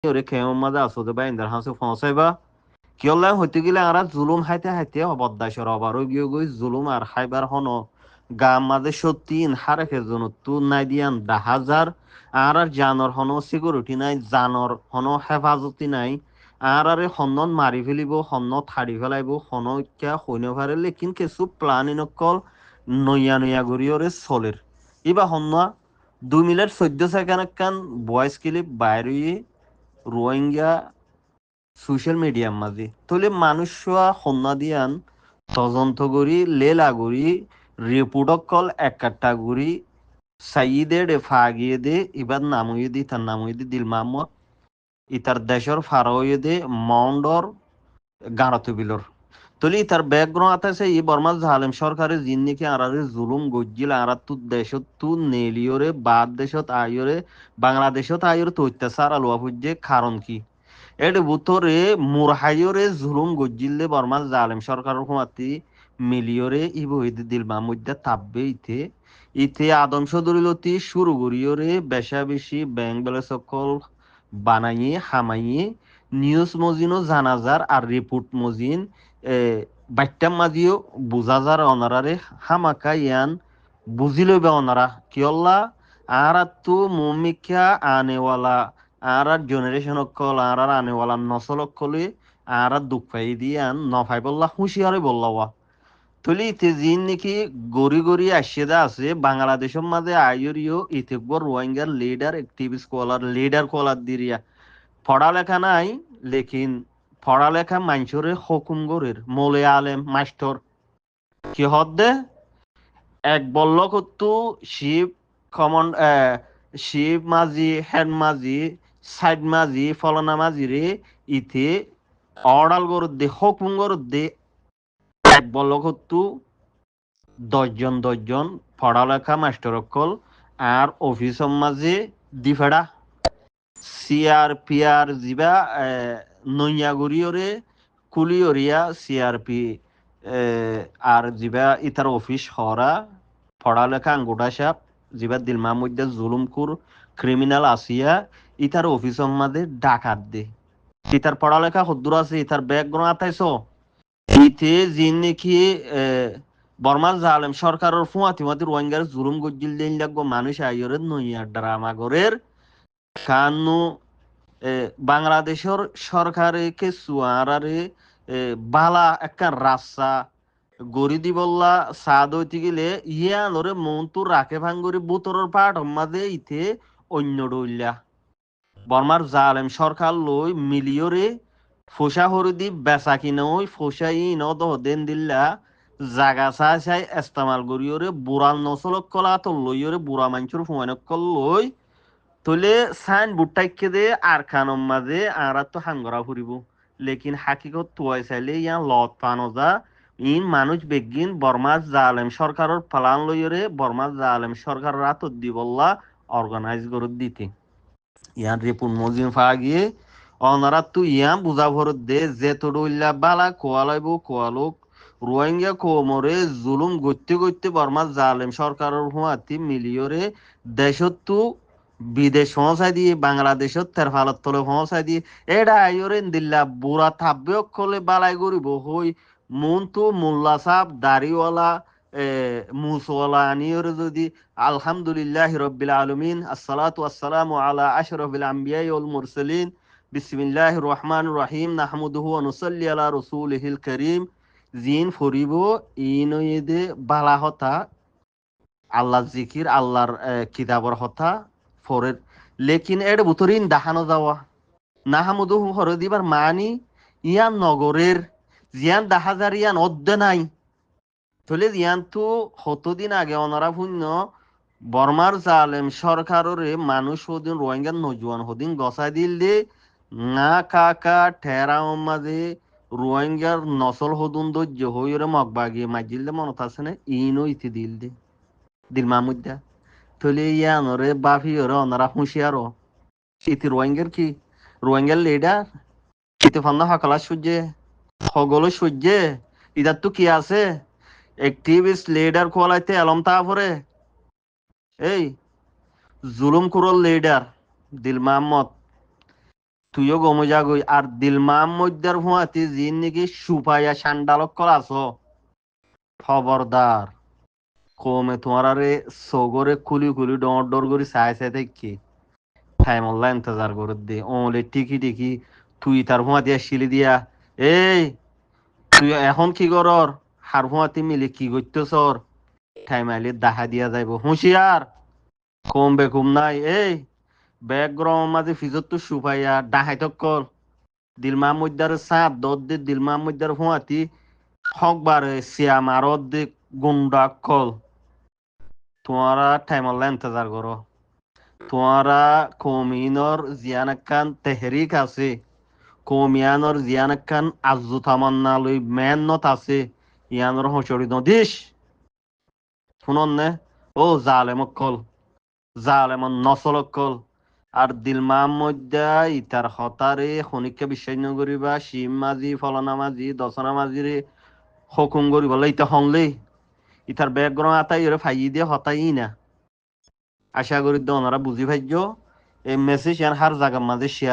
ওরে খেয়ে মাঝে আসতে বা ইন্দার হাসে পৌঁছাইবা কিয়লা হইতে গেলে আর জুলুম হাইতে হাইতে অবদাসর অবারও গিয়ে গই জুলুম আর হাইবার হন গাম মাঝে সত্যি হারে জন তু নাই দিয়ান 10,000 আর জানর হন সিকিউরিটি নাই জানর হন হেফাজতি নাই আরে হন্নত মারি ফেলিব হন্নত হারি ফেলাইব হন ইত্যা হইন পারে লেকিন কিছু প্লানিং অকল নইয়া নইয়া গড়িয়রে চলের ইবা হন্য 2 মিনিট 14 সেকেন্ড কান ভয়েস ক্লিপ বাইরে রোহিঙ্গা সোশ্যাল মিডিয়ার মাঝে তাহলে মানুষ হন্যা দিয়ান তদন্ত করি লেলা করি রিপোর্ট কল একটা করি সাইদে ডে ফাগিয়ে দে এবার নামুয়ে দি তার নামুয়ে দি দিল মাহমদ ইতার দেশর ফারোয়ে দে মাউন্ডর গাঁড়াতো বিলর তলি তার ব্যাকগ্রাউন্ড আছে ই বর্মা জালেম সরকারের জিন নাকি আরারে জুলুম গজ্জিল আর তু দেশত তু নেলিয়রে বাদ দেশত আয়রে বাংলাদেশত আয়রে তো অত্যাচার আলোয়া ফুজে কারণ কি এর ভিতরে মুরহাইয়রে জুলুম গজ্জিলে বর্মা জালেম সরকারের হুমাতি মিলিয়রে ইবহিদ দিল মামুদ্দা তাব্বে ইতে ইতে আদম সদরিলতি শুরু করিয়রে বেশা বেশি ব্যাংক ব্যালেন্স সকল বানাইয়ে হামাইয়ে নিউজ মজিনও জানাজার আর রিপোর্ট মজিন এ বাইটাম মাজিও বুঝা যার অনারারে হামাকা ইয়ান বুঝি লইবে অনারা কিয়ল্লা আর তু মুমিকা আনেওয়ালা আর জেনারেশন অকল আর আনেওয়ালা নসল অকলে আর দুঃখ পাই দিয়ান নফাই বললা হুঁশিয়ারে বললাওয়া তুলি ইতে জিন নাকি গড়ি গড়ি আসিদা আছে বাংলাদেশের মাঝে আইয়রিও ইতেকবর রোহিঙ্গার লিডার অ্যাক্টিভিস্ট কলার লিডার কলার দিরিয়া পড়ালেখা নাই লেকিন পড়ালেখা মানুষরে হুকুম গরের মোলে আলেম মাস্টর কি হদ্দে এক বল্ল কত্তু শিব কমন শিব মাঝি হেড মাঝি সাইড মাঝি ফলনা মাঝি রে ইতে অর্ডাল গরুর দে হুকুম গরুর দে এক বল্ল কত্তু 10 জন পড়ালেখা মাস্টার অকল আর অফিসর মাঝে দিফেড়া সিআর পিআর জিবা নইয়াগুড়িওরে কুলিওরিয়া সিআরপি আর জিবা ইতার অফিস হরা পড়ালেখা আঙ্গুটা সাপ জিবা দিল মাহমুদ্দা জুলুমকুর ক্রিমিনাল আসিয়া ইতার অফিসর মাঝে ডাকাত দে ইতার পড়ালেখা হদ্দুর আছে ইতার ব্যাকগ্রাউন্ড আতাইছ ইতে জিন নাকি বর্মাল জালেম সরকারের ফুয়াতি মাতি রোহিঙ্গার জুলুম গজ্জিল দিন লাগবো মানুষ আইয়রে নইয়া ড্রামা গরের কানু বাংলাদেশের সরকারে কে সুয়ারারে বালা একটা রাস্তা গড়ি দিবল্লা সাদ হইতে গেলে ইয়ানরে মন্তুর রাখে ভাঙ্গরি বুতরের পাট মাঝে ইতে অন্য ডইল্লা বর্মার জালেম সরকার লই মিলিয়রে ফোসা হরদি বেচা কিনে ওই ফোসা ই ন দহ দেন দিল্লা জাগা চাই চাই এস্তেমাল করিওরে বুড়াল নচলক কলা তো লইয়রে বুড়া মানুষের ফুমানক কল লই তলে সাইন বুট্টাইকে দে আর খানম মাঝে আর তো হাঙ্গরা ফুরিব লেকিন হাকিকত তুয়াই চাইলে ইয়া লত পানো যা ইন মানুষ বেগিন বর্মা জালেম সরকারের প্লান লইয়রে বর্মা জালেম সরকার রাত দিবল্লা অর্গানাইজ করে দিতে ইয়ান রিপুন মজিম ফা গিয়ে অনারা তু ইয়াম বুঝা ভরত দে যে তোডইল্লা বালা কোয়ালাইব কোয়ালোক রোহিঙ্গা কোমরে জুলুম গত্যে গত্যে বর্মা জালেম সরকারের হুয়াতি মিলিয়রে দেশত তু বিদেশ পৌঁছাই দিয়ে বাংলাদেশত তের ফালত তলে পৌঁছাই দিয়ে এটা আইয়রেন দিল্লা বুড়া থাকবে অকলে বালাই করিব হই মন তো মোল্লা সাহ দাড়িওয়ালা মুসওয়ালা আনিয়রে যদি আলহামদুলিল্লাহ রব্বিল আলমিন আসসালাতু আসসালামু আলা আশরাফিল আম্বিয়াই ওয়াল মুরসালিন বিসমিল্লাহির রহমানির রহিম নাহমুদুহু ওয়া নুসাল্লি আলা রাসূলিহিল কারীম জিন ফরিব ইনয়েদে বালা হতা আল্লাহ জিকির আল্লাহর কিতাবর হতা ফরের লেকিন এর বুতরিন দেখানো যাওয়া নাহামুদুহু হরে দিবার মানি ইয়ান নগরের জিয়ান দেখা যার ইয়ান অদ্দে নাই তলে জিয়ান তো কতদিন আগে অনারা শূন্য বর্মার জালেম সরকারের মানুষ হদিন রোহিঙ্গার নজুয়ান হদিন গসাই দিল দে না কাকা ঠেরা মাঝে রোহিঙ্গার নসল হদুন দৈর্য হইরে মগবাগিয়ে মাজিল দে মনত আছে না ইনো ইতি দিল দে দিল মামুদ্দা তলে ইয়ানরে বাফি ওরে অনারা হুঁশিয়ারো ইতি রোহিঙ্গার কি রোহিঙ্গার লিডার ইতি ফান্না হকলা সূর্যে সকলো সূর্যে ইদার তো কি আছে অ্যাক্টিভিস্ট লিডার কোয়ালাইতে আলম তাফরে এই জুলুম কুরল লিডার দিল মোহাম্মদ তুইও গমে যাগই আর দিল মাহমুদার হুয়াতি জিন নাকি সুপাইয়া সান্ডালক কল আছো খবরদার কমে তোমার আরে সগরে খুলি খুলি ডর ডর করে চাই চাই দেখি টাইম অনলাইন ইন্তজার করে দে ওলে টিকি টিকি তুই তার হুয়া দিয়া শিলি দিয়া এই তুই এখন কি করর হার হুয়াতি মিলে কি করতেছর টাইম আইলে দেখা দিয়া যাইব হুঁশিয়ার কম বেকুম নাই এই ব্যাকগ্রাউন্ড মাঝে ফিজত তো সুপাইয়া ডাহাই কল দিল মাহমুদার সাত দর দে দিল মাহমুদার হুয়াতি হকবারে সিয়াম আর অর্ধেক গুন্ডা কল তোমারা টাইম অনলাইন ইন্তজার করো তোমারা কমিনর জিয়ানাক্কান তেহরিক আছে কমিয়ানর জিয়ানাক্কান আজু তামান্না লই মেহনত আছে ইয়ানর হচড়ি নদিস শুনন নে ও জালেমক কল জালেমন নসলক কল আর দিল মাহমুদা ইতার হতারে খনিককে বিশ্বাস নকরিবা শিম মাঝি ফলনা মাঝি দশনা মাঝিরে হকুম করিব ইতা হনলেই ইতার ব্যাকগ্রাউন্ড আতাই ওরে ফাইয়ে দিয়ে হতাই না আশা করি ওনারা বুঝি পাইজ এই মেসেজ হার জায়গার মাঝে শেয়ার